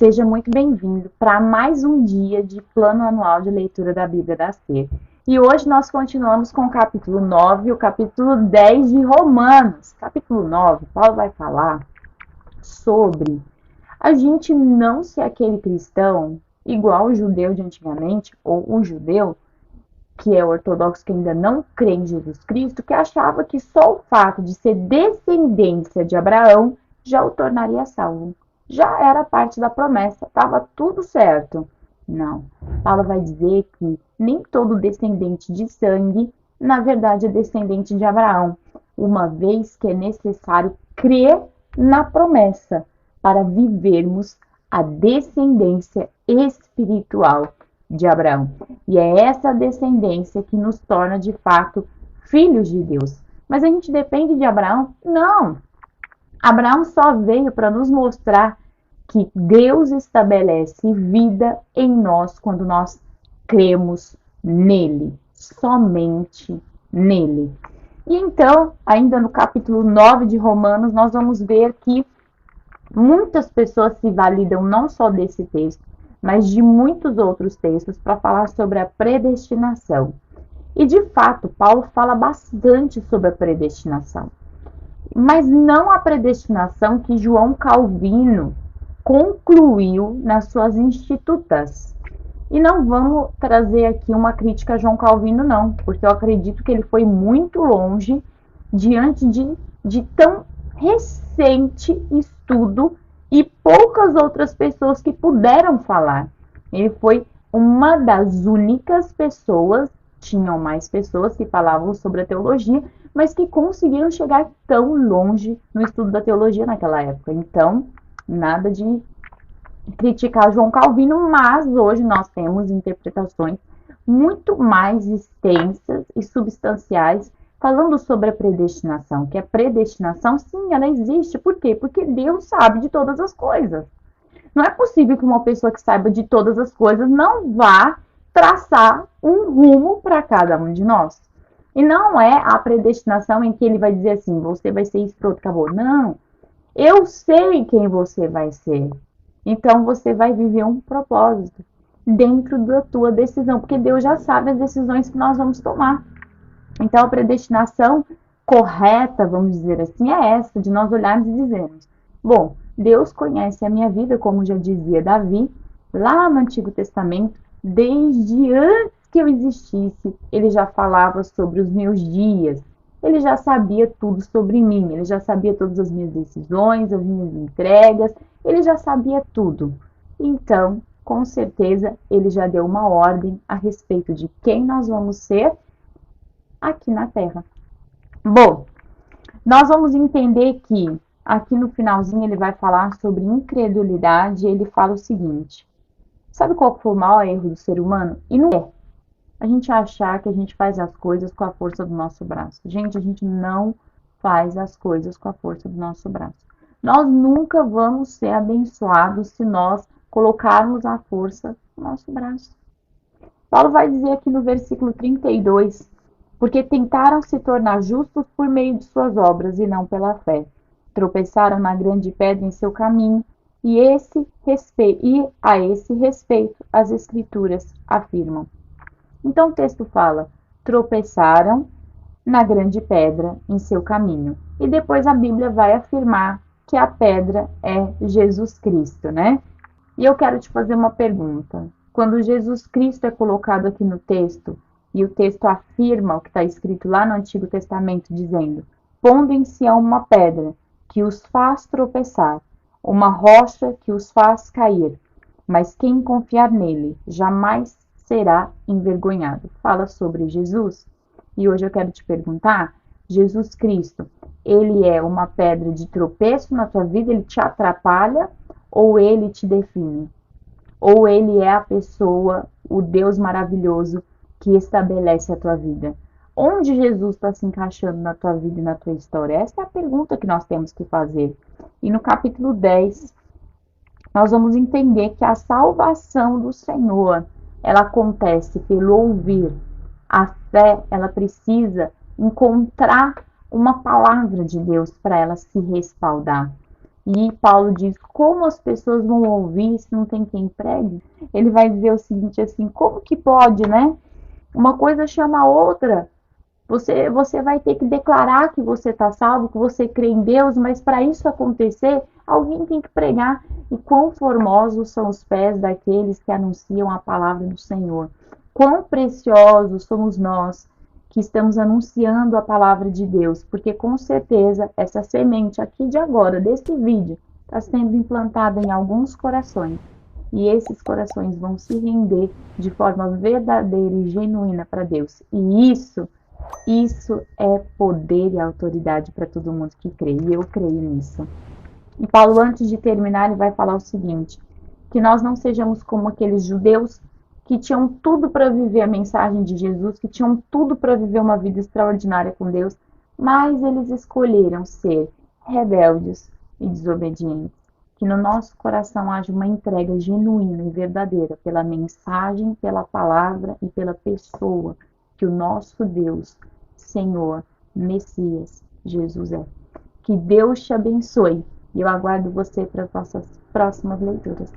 Seja muito bem-vindo para mais um dia de plano anual de leitura da Bíblia da Ser. E hoje nós continuamos com o capítulo 9 e o capítulo 10 de Romanos. Capítulo 9, Paulo vai falar sobre a gente não ser aquele cristão igual o judeu de antigamente, ou o judeu que é ortodoxo, que ainda não crê em Jesus Cristo, que achava que só o fato de ser descendência de Abraão já o tornaria salvo. Já era parte da promessa, estava tudo certo. Não. Paulo vai dizer que nem todo descendente de sangue, na verdade, é descendente de Abraão, uma vez que é necessário crer na promessa para vivermos a descendência espiritual de Abraão. E é essa descendência que nos torna, de fato, filhos de Deus. Mas a gente depende de Abraão? Não! Abraão só veio para nos mostrar que Deus estabelece vida em nós quando nós cremos nele, somente nele. E então, ainda no capítulo 9 de Romanos, nós vamos ver que muitas pessoas se validam não só desse texto, mas de muitos outros textos para falar sobre a predestinação. E de fato, Paulo fala bastante sobre a predestinação. Mas não a predestinação que João Calvino concluiu nas suas Institutas. E não vamos trazer aqui uma crítica a João Calvino, não, porque eu acredito que ele foi muito longe diante de tão recente estudo e poucas outras pessoas que puderam falar. Ele foi uma das únicas pessoas, tinham mais pessoas que falavam sobre a teologia, mas que conseguiram chegar tão longe no estudo da teologia naquela época. Então, nada de criticar João Calvino, mas hoje nós temos interpretações muito mais extensas e substanciais falando sobre a predestinação, que a predestinação, sim, ela existe. Por quê? Porque Deus sabe de todas as coisas. Não é possível que uma pessoa que saiba de todas as coisas não vá traçar um rumo para cada um de nós. E não é a predestinação em que ele vai dizer assim, você vai ser isso, pronto, acabou. Não. Eu sei quem você vai ser. Então você vai viver um propósito dentro da tua decisão, porque Deus já sabe as decisões que nós vamos tomar. Então a predestinação correta, vamos dizer assim, é essa, de nós olharmos e dizermos, bom, Deus conhece a minha vida, como já dizia Davi, lá no Antigo Testamento, desde antes que eu existisse, ele já falava sobre os meus dias, ele já sabia tudo sobre mim, ele já sabia todas as minhas decisões, as minhas entregas, ele já sabia tudo. Então, com certeza, ele já deu uma ordem a respeito de quem nós vamos ser aqui na Terra. Bom, nós vamos entender que aqui no finalzinho ele vai falar sobre incredulidade e ele fala o seguinte, sabe qual foi o maior erro do ser humano? E não é a gente achar que a gente faz as coisas com a força do nosso braço. Gente, a gente não faz as coisas com a força do nosso braço. Nós nunca vamos ser abençoados se nós colocarmos a força no nosso braço. Paulo vai dizer aqui no versículo 32, porque tentaram se tornar justos por meio de suas obras e não pela fé. Tropeçaram na grande pedra em seu caminho, e a esse respeito as Escrituras afirmam. Então o texto fala, tropeçaram na grande pedra em seu caminho. E depois a Bíblia vai afirmar que a pedra é Jesus Cristo, né? E eu quero te fazer uma pergunta. Quando Jesus Cristo é colocado aqui no texto, e o texto afirma o que está escrito lá no Antigo Testamento, dizendo, pondo em Sião uma pedra que os faz tropeçar, uma rocha que os faz cair, mas quem confiar nele jamais será envergonhado. Fala sobre Jesus. E hoje eu quero te perguntar, Jesus Cristo, ele é uma pedra de tropeço na tua vida, ele te atrapalha ou ele te define? Ou ele é a pessoa, o Deus maravilhoso que estabelece a tua vida? Onde Jesus está se encaixando na tua vida e na tua história? Essa é a pergunta que nós temos que fazer. E no capítulo 10, nós vamos entender que a salvação do Senhor, ela acontece pelo ouvir. A fé, ela precisa encontrar uma palavra de Deus para ela se respaldar. E Paulo diz: como as pessoas vão ouvir se não tem quem pregue? Ele vai dizer o seguinte assim: como que pode, né? Uma coisa chama a outra. Você vai ter que declarar que você está salvo, que você crê em Deus, mas para isso acontecer, alguém tem que pregar. E quão formosos são os pés daqueles que anunciam a palavra do Senhor. Quão preciosos somos nós que estamos anunciando a palavra de Deus, porque com certeza essa semente aqui de agora, desse vídeo, está sendo implantada em alguns corações. E esses corações vão se render de forma verdadeira e genuína para Deus. E isso é poder e autoridade para todo mundo que crê, e eu creio nisso. E Paulo, antes de terminar, ele vai falar o seguinte: que nós não sejamos como aqueles judeus que tinham tudo para viver a mensagem de Jesus, que tinham tudo para viver uma vida extraordinária com Deus, mas eles escolheram ser rebeldes e desobedientes. Que no nosso coração haja uma entrega genuína e verdadeira pela mensagem, pela palavra e pela pessoa que o nosso Deus, Senhor, Messias, Jesus é. Que Deus te abençoe e eu aguardo você para as nossas próximas leituras.